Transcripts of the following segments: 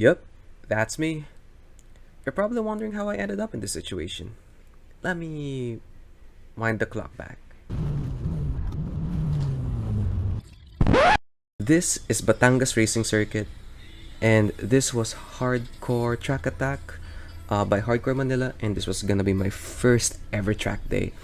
Yup, that's me. You're probably wondering how I ended up in this situation. Let me wind the clock back. This is Batangas Racing Circuit, and this was Hardcore Track Attack by Hardcore Manila, and this was gonna be my first ever track day.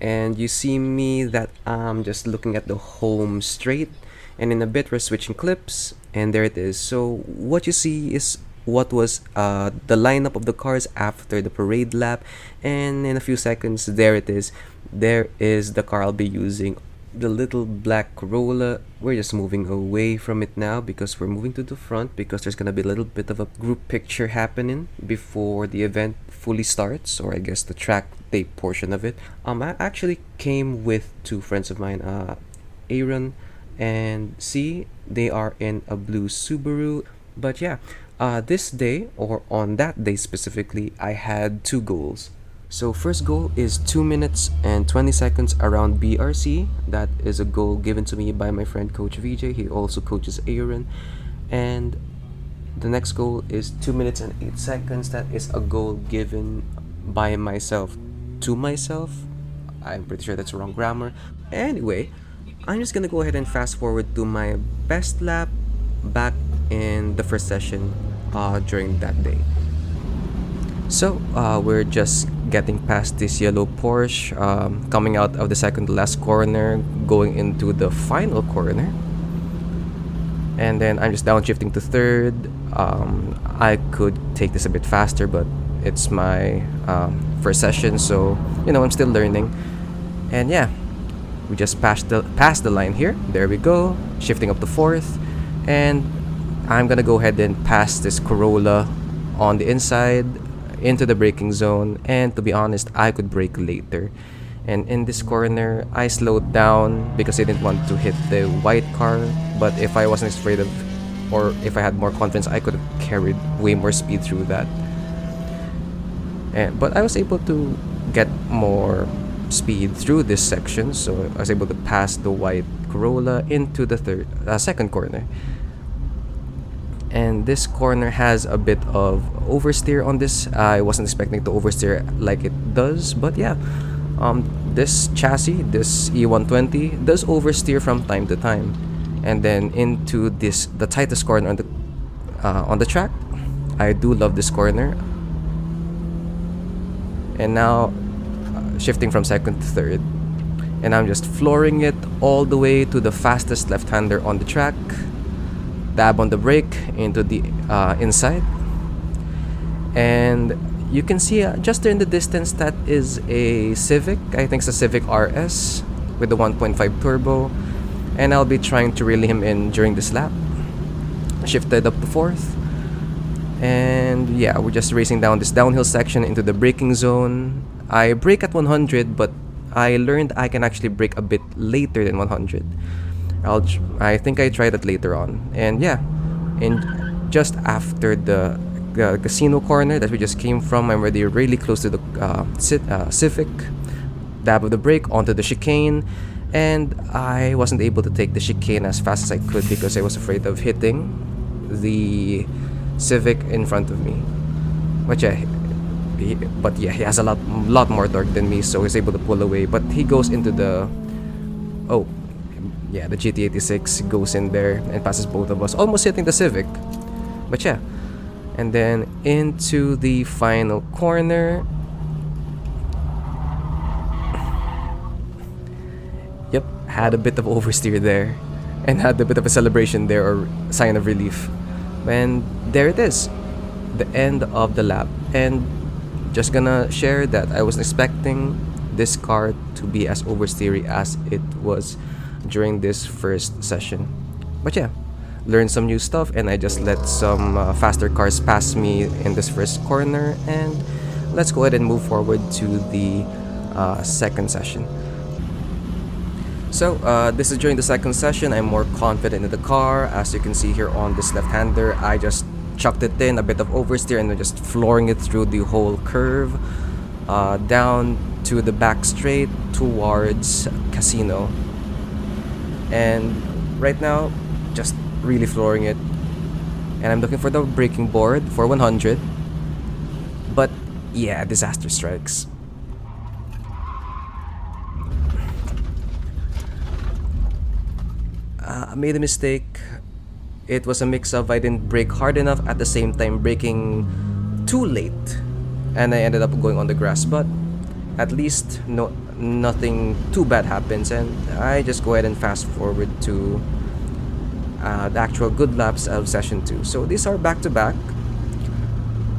And you see me that I'm just looking at the home straight, and in a bit we're switching clips, and there it is. So what you see is what was the lineup of the cars after the parade lap, and in a few seconds there it is. There is the car I'll be using, the little black Corolla. We're just moving away from it now because we're moving to the front because there's gonna be a little bit of a group picture happening before the event fully starts, or I guess the track day portion of it. I actually came with two friends of mine, Aaron and C. They are in a blue Subaru. But yeah, this day, or on that day specifically, I had two goals. So first goal is 2 minutes and 20 seconds around BRC. That is a goal given to me by my friend Coach VJ. He also coaches Aaron. And the next goal is 2 minutes and 8 seconds. That is a goal given by myself to myself. I'm pretty sure that's wrong grammar. Anyway, I'm just gonna go ahead and fast forward to my best lap back in the first session during that day. So we're just getting past this yellow Porsche, coming out of the second to last corner, going into the final corner. And then I'm just downshifting to third. I could take this a bit faster, but it's my first session, so I'm still learning. And yeah, we just passed the line here. There we go, shifting up to fourth, and I'm gonna go ahead and pass this Corolla on the inside into the braking zone. And to be honest, I could brake later. And in this corner, I slowed down because I didn't want to hit the white car. But if I wasn't afraid of, or if I had more confidence, I could have carried way more speed through that. But I was able to get more speed through this section, so I was able to pass the white Corolla into the second corner. And this corner has a bit of oversteer on this. I wasn't expecting to oversteer like it does, but yeah, this chassis, this E120, does oversteer from time to time. And then into the tightest corner on the track. I do love this corner. And now shifting from second to third, and I'm just flooring it all the way to the fastest left-hander on the track. Dab on the brake into the inside, and you can see just there in the distance that is a Civic. I think it's a Civic RS with the 1.5 turbo, and I'll be trying to reel him in during this lap. Shifted up to fourth, and yeah, we're just racing down this downhill section into the braking zone. I brake at 100, but I learned I can actually brake a bit later than 100. I think I tried it later on. And yeah, just after the casino corner that we just came from, I'm already really close to the Civic. Dab of the brake onto the chicane, and I wasn't able to take the chicane as fast as I could because I was afraid of hitting the Civic in front of me. But yeah, he has a lot more torque than me, so he's able to pull away. But he goes into the the GT86 goes in there and passes both of us, almost hitting the Civic. But yeah, and then into the final corner. Yep, had a bit of oversteer there, and had a bit of a celebration there, or sign of relief. And there it is, the end of the lap. And just gonna share that I wasn't expecting this car to be as oversteery as it was during this first session. But yeah, learned some new stuff, and I just let some faster cars pass me in this first corner. And let's go ahead and move forward to the second session. So this is during the second session. I'm more confident in the car. As you can see here on this left-hander, I just chucked it in, a bit of oversteer, and then just flooring it through the whole curve, down to the back straight towards Casino. And right now, just really flooring it. and I'm looking for the braking board for 100. But yeah, disaster strikes. I made a mistake. It was a mix of I didn't brake hard enough, at the same time braking too late, and I ended up going on the grass. But at least nothing too bad happens, and I just go ahead and fast forward to the actual good laps of session 2. So these are back to back.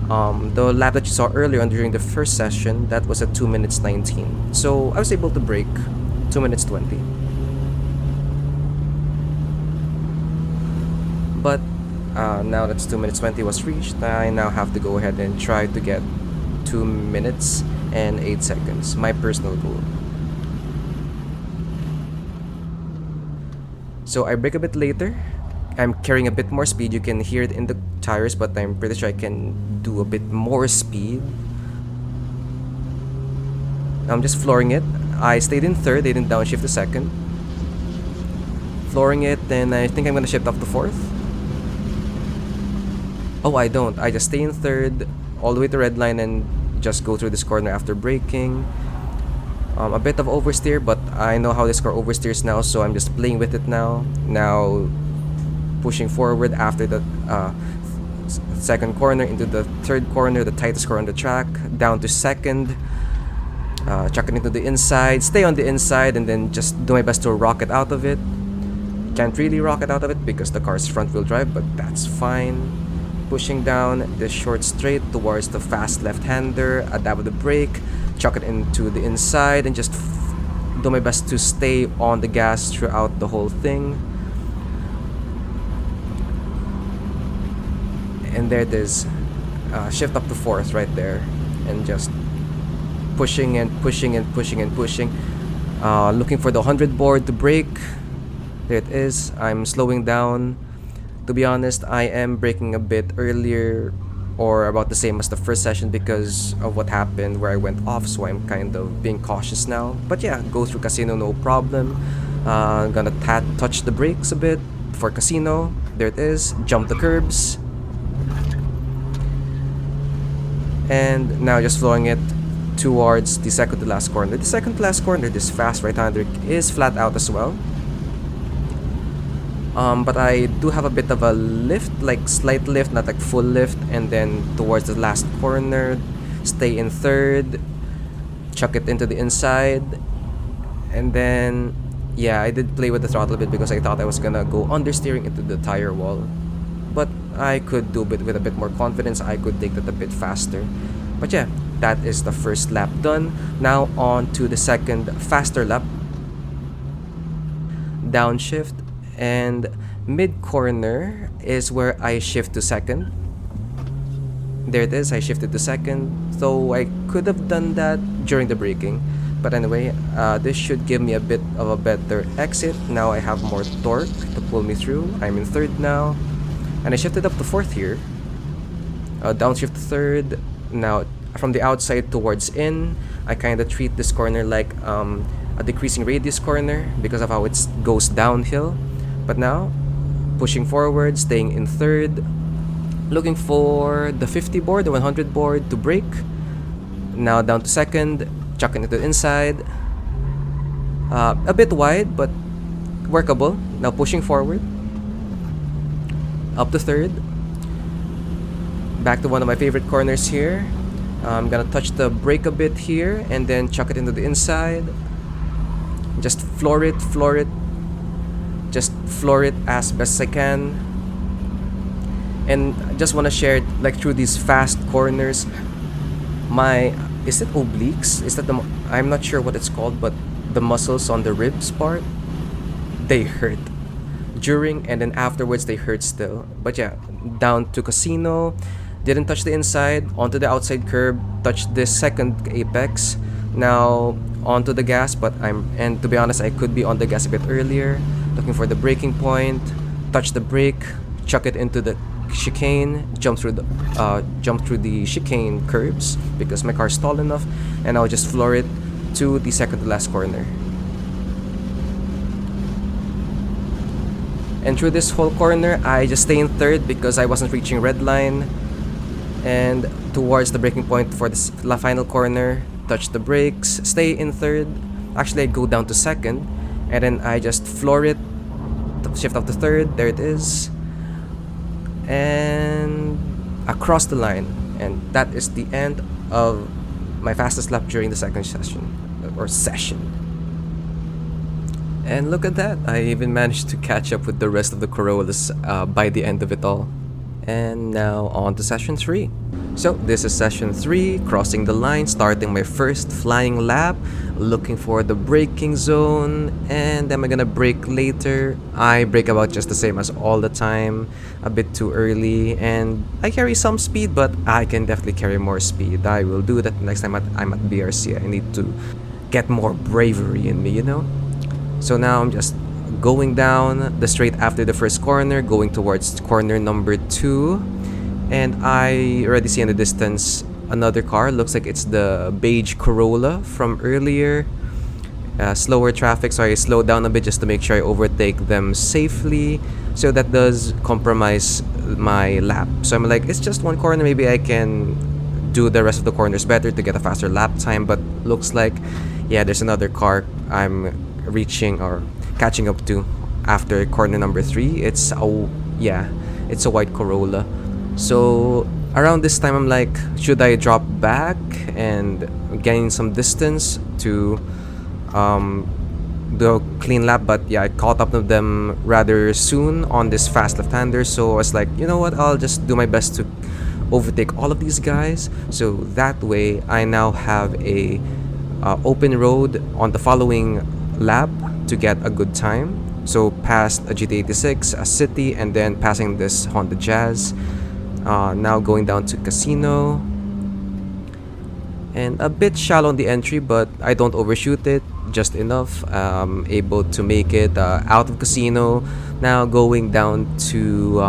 The lap that you saw earlier on during the first session, that was at 2 minutes 19. So I was able to brake 2 minutes 20. But now that 2 minutes 20 was reached, I now have to go ahead and try to get 2 minutes and 8 seconds, my personal goal. So I brake a bit later. I'm carrying a bit more speed. You can hear it in the tires, but I'm pretty sure I can do a bit more speed. I'm just flooring it. I stayed in third, I didn't downshift to second. Flooring it, then I think I'm gonna shift up to fourth. Oh, I don't. I just stay in third, all the way to red line, and just go through this corner after braking. A bit of oversteer, but I know how this car oversteers now, so I'm just playing with it now. Now, pushing forward after the second corner into the third corner, the tightest corner on the track, down to second. Chuck it into the inside, stay on the inside, and then just do my best to rocket out of it. Can't really rocket out of it because the car's front wheel drive, but that's fine. Pushing down the short straight towards the fast left-hander, a dab of the brake, chuck it into the inside, and just do my best to stay on the gas throughout the whole thing. And there it is. Shift up to fourth right there, and just pushing and pushing and pushing and pushing. Looking for the 100 board to brake. There it is. I'm slowing down. To be honest, I am braking a bit earlier, or about the same as the first session, because of what happened where I went off, so I'm kind of being cautious now. But yeah, go through casino, no problem. Gonna touch the brakes a bit for casino. There it is. Jump the curbs. And now just flowing it towards the second to last corner. The second to last corner, this fast right-hander is flat out as well. But I do have a bit of a lift, like slight lift, not like full lift. And then towards the last corner, stay in third, chuck it into the inside. And then, yeah, I did play with the throttle a bit because I thought I was gonna go understeering into the tire wall. But I could do it with a bit more confidence. I could take that a bit faster. But yeah, that is the first lap done. Now on to the second faster lap. Downshift, and mid corner is where I shift to second. There it is. I shifted to second. So I could have done that during the braking. But anyway, this should give me a bit of a better exit. Now I have more torque to pull me through. I'm in third now. And I shifted up to fourth here. Downshift to third. Now, from the outside towards in, I kind of treat this corner like a decreasing radius corner because of how it goes downhill. But now, pushing forward, staying in third. Looking for the 50 board, the 100 board to brake. Now down to second, chucking it to the inside. A bit wide, but workable. Now pushing forward. Up to third. Back to one of my favorite corners here. I'm gonna touch the brake a bit here and then chuck it into the inside. Just floor it. Just floor it as best as I can. And I just want to share it, like, through these fast corners. Is it obliques? Is that I'm not sure what it's called, but the muscles on the ribs part, they hurt. During and then afterwards, they hurt still. But yeah, down to casino. Didn't touch the inside. Onto the outside curb. Touched this second apex. Now onto the gas, and to be honest, I could be on the gas a bit earlier. Looking for the braking point. Touch the brake. Chuck it into the chicane. Jump through the chicane curbs because my car's tall enough, and I'll just floor it to the second to last corner. And through this whole corner, I just stay in third because I wasn't reaching red line. And towards the braking point for this final corner, touch the brakes, stay in third. Actually, I go down to second, and then I just floor it, shift up to third. There it is, and across the line. And that is the end of my fastest lap during the second session. And look at that, I even managed to catch up with the rest of the Corollas by the end of it all. And now on to session 3. So this is session 3, crossing the line, starting my first flying lap, looking for the braking zone, and am I gonna brake later? I brake about just the same as all the time, a bit too early, and I carry some speed, but I can definitely carry more speed. I will do that next time I'm at BRC. I need to get more bravery in me, you know? So now I'm just going down the straight after the first corner, going towards corner number 2, and I already see in the distance another car. Looks like it's the beige Corolla from earlier. Slower traffic, so I slow down a bit just to make sure I overtake them safely. So that does compromise my lap. So I'm like, it's just one corner, maybe I can do the rest of the corners better to get a faster lap time. But looks like, yeah, there's another car I'm reaching or catching up to after corner number 3. It's a white Corolla. So around this time I'm like, should I drop back and gain some distance to do a clean lap? But yeah, I caught up with them rather soon on this fast left-hander, so I was like, you know what, I'll just do my best to overtake all of these guys, so that way I now have a open road on the following lap to get a good time. So past a GT86, a City, and then passing this Honda Jazz. Now going down to Casino, and a bit shallow on the entry, but I don't overshoot it, just enough. Able to make it out of Casino. Now going down to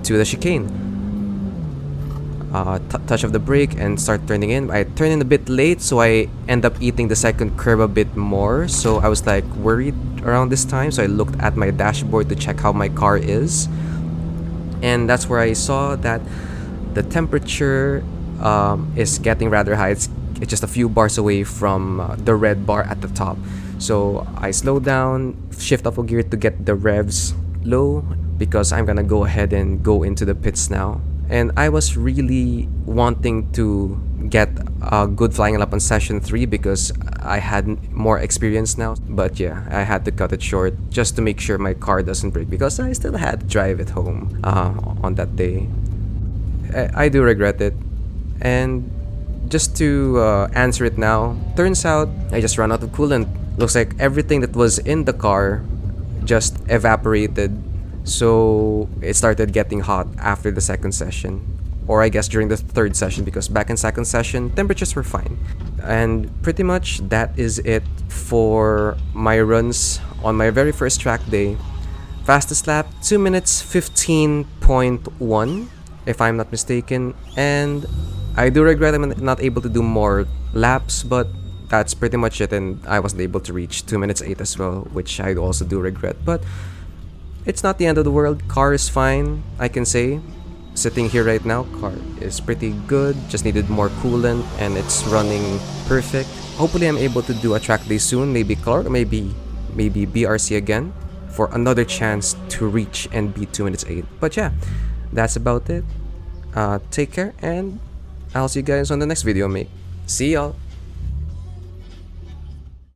the chicane. Touch of the brake and start turning in. I turn in a bit late, so I end up eating the second curve a bit more. So I was like worried around this time, so I looked at my dashboard to check how my car is. And that's where I saw that the temperature is getting rather high. It's just a few bars away from the red bar at the top. So I slow down, shift up a gear to get the revs low, because I'm gonna go ahead and go into the pits now. And I was really wanting to get a good flying lap on session 3 because I had more experience now. But yeah, I had to cut it short just to make sure my car doesn't break, because I still had to drive it home on that day. I do regret it. And just to answer it now, turns out I just ran out of coolant. Looks like everything that was in the car just evaporated. So it started getting hot after the second session, or I guess during the third session, because back in second session temperatures were fine. And pretty much that is it for my runs on my very first track day. Fastest lap 2 minutes 15.1 if I'm not mistaken, and I do regret I'm not able to do more laps, but that's pretty much it. And I wasn't able to reach 2 minutes 8 as well, which I also do regret, but it's not the end of the world. Car is fine, I can say. Sitting here right now, car is pretty good. Just needed more coolant and it's running perfect. Hopefully I'm able to do a track day soon. Maybe Clark, maybe BRC again, for another chance to reach and beat 2 minutes 8. But yeah, that's about it. Take care, and I'll see you guys on the next video, mate. See y'all.